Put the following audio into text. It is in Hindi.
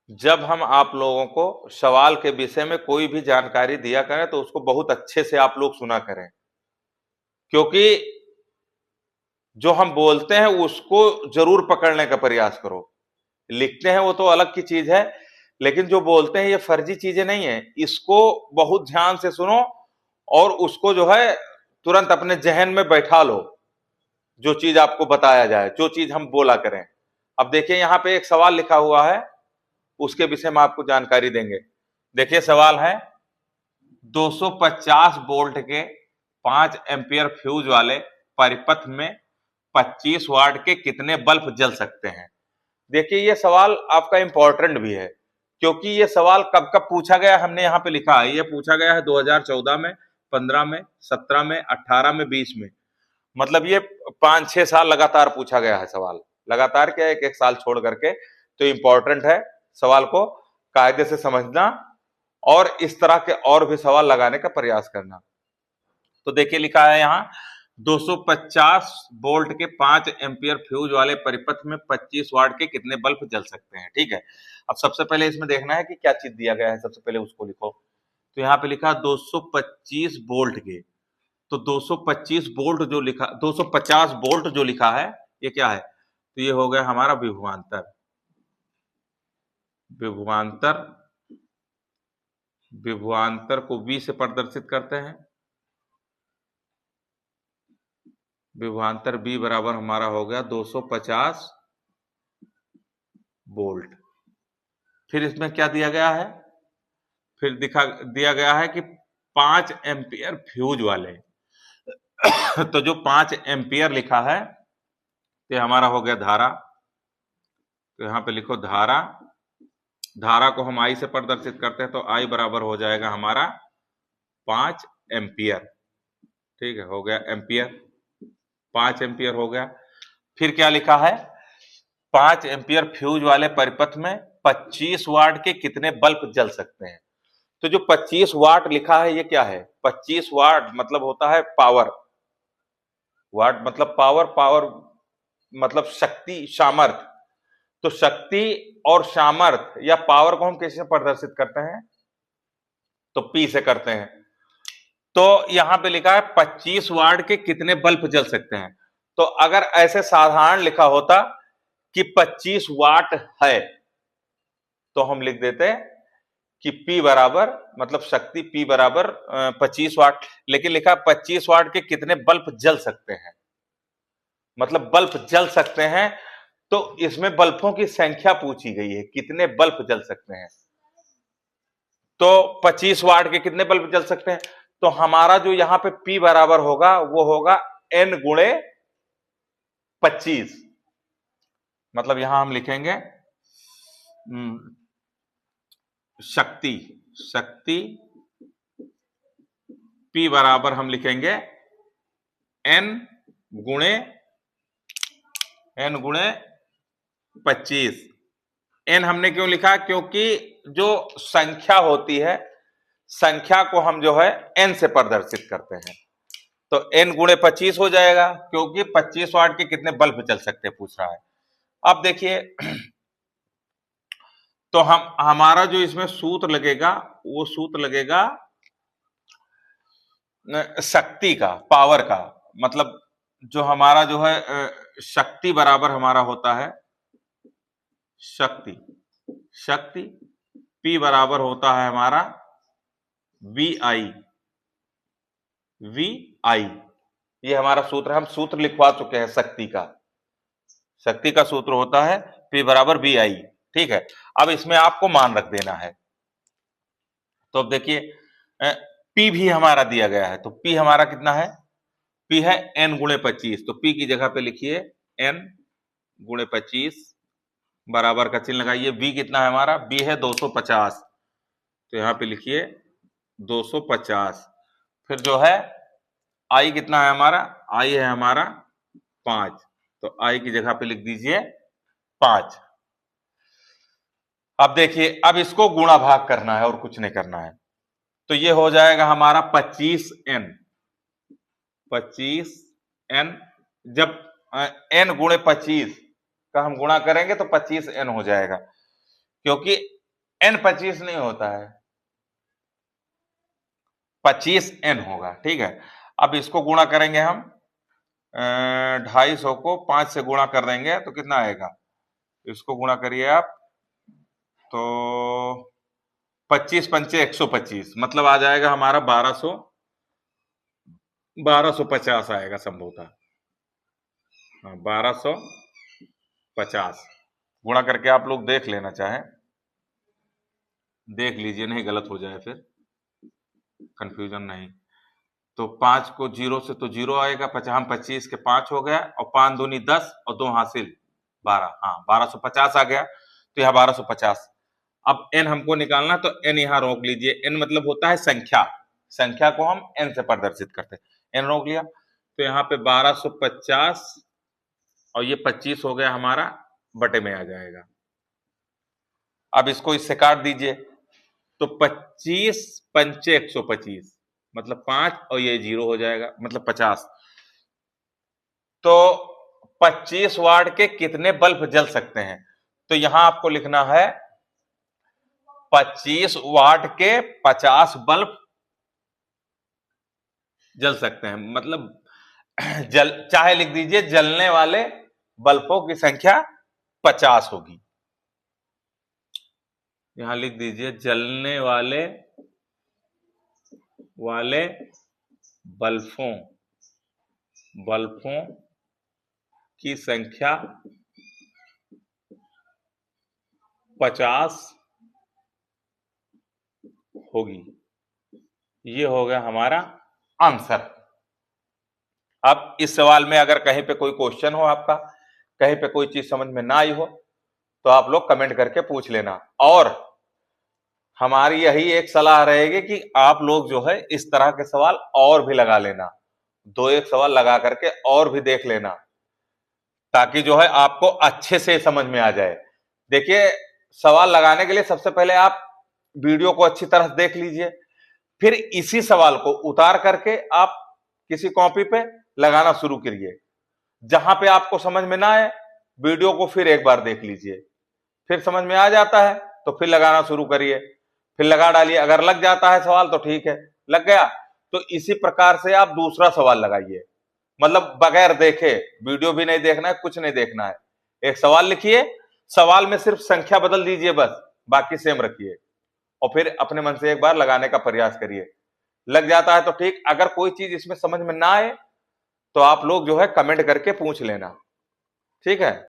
जब हम आप लोगों को सवाल के विषय में कोई भी जानकारी दिया करें तो उसको बहुत अच्छे से आप लोग सुना करें, क्योंकि जो हम बोलते हैं उसको जरूर पकड़ने का प्रयास करो। लिखते हैं वो तो अलग की चीज है, लेकिन जो बोलते हैं ये फर्जी चीजें नहीं है, इसको बहुत ध्यान से सुनो और उसको जो है तुरंत अपने जहन में बैठा लो। जो चीज आपको बताया जाए, जो चीज हम बोला करें। अब देखिए यहाँ पे एक सवाल लिखा हुआ है, उसके विषय में आपको जानकारी देंगे। देखिए सवाल है, 250 वोल्ट के 5 एम्पियर फ्यूज वाले परिपथ में 25 वाट के कितने बल्ब जल सकते हैं। देखिए ये सवाल आपका इंपॉर्टेंट भी है, क्योंकि ये सवाल कब कब पूछा गया हमने यहाँ पे लिखा है। ये पूछा गया है 2014 में, 15 में, 17 में, 18 में, 20 में। मतलब ये 5-6 साल लगातार पूछा गया है सवाल। लगातार क्या, एक एक साल छोड़ करके। तो इंपॉर्टेंट है, सवाल को कायदे से समझना और इस तरह के और भी सवाल लगाने का प्रयास करना। तो देखिए लिखा है यहाँ, 250 वोल्ट के 5 एम्पियर फ्यूज वाले परिपथ में 25 वाट के कितने बल्ब जल सकते हैं। ठीक है, अब सबसे पहले इसमें देखना है कि क्या चीज दिया गया है, सबसे पहले उसको लिखो। तो यहाँ पे लिखा 225 वोल्ट के, तो 225 वोल्ट जो लिखा, 250 वोल्ट जो लिखा है, ये क्या है, तो ये हो गया हमारा विभवांतर। विभवांतर, विभवांतर को V से प्रदर्शित करते हैं। विभवांतर V बराबर हमारा हो गया 250 वोल्ट। फिर इसमें क्या दिया गया है, फिर दिया गया है कि 5 एम्पियर फ्यूज वाले। तो जो 5 एम्पियर लिखा है, ये हमारा हो गया धारा। तो यहां पे लिखो धारा। धारा को हम I से प्रदर्शित करते हैं, तो I बराबर हो जाएगा हमारा 5 एम्पियर। ठीक है, हो गया एम्पियर, 5 एम्पियर हो गया। फिर क्या लिखा है, 5 एम्पियर फ्यूज वाले परिपथ में 25 वाट के कितने बल्ब जल सकते हैं। तो जो 25 वाट लिखा है, ये क्या है, 25 वाट मतलब होता है पावर। वाट मतलब पावर, पावर मतलब शक्ति, सामर्थ। तो शक्ति और सामर्थ या पावर को हम कैसे प्रदर्शित करते हैं, तो P से करते हैं। तो यहां पे लिखा है 25 वाट के कितने बल्ब जल सकते हैं। तो अगर ऐसे साधारण लिखा होता कि 25 वाट है, तो हम लिख देते कि P बराबर मतलब शक्ति P बराबर 25 वाट। लेकिन लिखा 25 वाट के कितने बल्ब जल सकते हैं, मतलब बल्ब जल सकते हैं। तो इसमें बल्बों की संख्या पूछी गई है, कितने बल्ब जल सकते हैं। तो 25 वाट के कितने बल्ब जल सकते हैं, तो हमारा जो यहां पे P बराबर होगा वो होगा N गुणे 25। मतलब यहां हम लिखेंगे शक्ति, शक्ति P बराबर हम लिखेंगे N गुणे 25। N हमने क्यों लिखा, क्योंकि जो संख्या होती है, संख्या को हम जो है N से प्रदर्शित करते हैं। तो N गुणे 25 हो जाएगा, क्योंकि 25 वाट के कितने बल्ब जल सकते हैं पूछ रहा है। अब देखिए, तो हमारा जो इसमें सूत्र लगेगा, वो सूत्र लगेगा शक्ति का, पावर का। मतलब जो हमारा जो है शक्ति बराबर हमारा होता है शक्ति, शक्ति P बराबर होता है हमारा VI, VI। ये हमारा सूत्र, हम सूत्र लिखवा चुके हैं शक्ति का। शक्ति का सूत्र होता है P बराबर VI। ठीक है, अब इसमें आपको मान रख देना है। तो अब देखिए P भी हमारा दिया गया है, तो P हमारा कितना है, P है N गुणे 25। तो P की जगह पे लिखिए N गुणे 25 बराबर का चिन्ह लगाइए। V कितना है हमारा, V है 250। तो यहां पे लिखिए 250। फिर जो है I कितना है हमारा, I है हमारा 5। तो I की जगह पे लिख दीजिए 5। अब देखिए, अब इसको गुणा भाग करना है और कुछ नहीं करना है। तो ये हो जाएगा हमारा 25N, 25N। जब N गुणे 25 का हम गुणा करेंगे तो 25N हो जाएगा, क्योंकि n 25 नहीं होता है, 25n होगा। ठीक है, अब इसको गुणा करेंगे हम, 250 को 5 से गुणा कर देंगे तो कितना आएगा, इसको गुणा करिए आप तो 25 पंचे 125, मतलब आ जाएगा हमारा 1250 आएगा संभवतः। हाँ, 1250 गुणा करके आप लोग देख लेना चाहें, देख लीजिए, नहीं गलत हो जाए फिर, कंफ्यूजन नहीं। तो 5 को 0 से तो 0 आएगा, 25 के 5 हो गया, और 5 दूनी 10 और 2 हासिल 12, हाँ 1250 आ गया। तो यह 1250। अब n हमको निकालना, तो n यहां रोक लीजिए, n मतलब होता है संख्या, संख्या को हम n से प्रदर्शित करते हैं, n रोक लिया। तो यहाँ पे 1250 और ये 25 हो गया हमारा, बटे में आ जाएगा। अब इसको इससे काट दीजिए, तो 25 पंचे 125 मतलब 5 और ये 0 हो जाएगा, मतलब 50। तो 25 वाट के कितने बल्ब जल सकते हैं, तो यहां आपको लिखना है 25 वाट के 50 बल्ब जल सकते हैं, मतलब चाहे लिख दीजिए जलने वाले बल्बों की संख्या 50 होगी। यहां लिख दीजिए जलने वाले बल्बों की संख्या 50 होगी। ये हो गया हमारा आंसर। अब इस सवाल में अगर कहीं पे कोई क्वेश्चन हो आपका, कहीं पे कोई चीज समझ में ना आई हो, तो आप लोग कमेंट करके पूछ लेना। और हमारी यही एक सलाह रहेगी कि आप लोग जो है इस तरह के सवाल और भी लगा लेना, 2-1 सवाल लगा करके और भी देख लेना, ताकि जो है आपको अच्छे से समझ में आ जाए। देखिए, सवाल लगाने के लिए सबसे पहले आप वीडियो को अच्छी तरह देख लीजिए, फिर इसी सवाल को उतार करके आप किसी कॉपी पे लगाना शुरू करिए। जहां पे आपको समझ में ना आए, वीडियो को फिर एक बार देख लीजिए, फिर समझ में आ जाता है तो फिर लगाना शुरू करिए, फिर लगा डालिए। अगर लग जाता है सवाल तो ठीक है, लग गया तो इसी प्रकार से आप दूसरा सवाल लगाइए, मतलब बगैर देखे, वीडियो भी नहीं देखना है, कुछ नहीं देखना है। एक सवाल लिखिए, सवाल में सिर्फ संख्या बदल दीजिए बस, बाकी सेम रखिए, और फिर अपने मन से एक बार लगाने का प्रयास करिए। लग जाता है तो ठीक, अगर कोई चीज इसमें समझ में ना आए तो आप लोग जो है कमेंट करके पूछ लेना, ठीक है।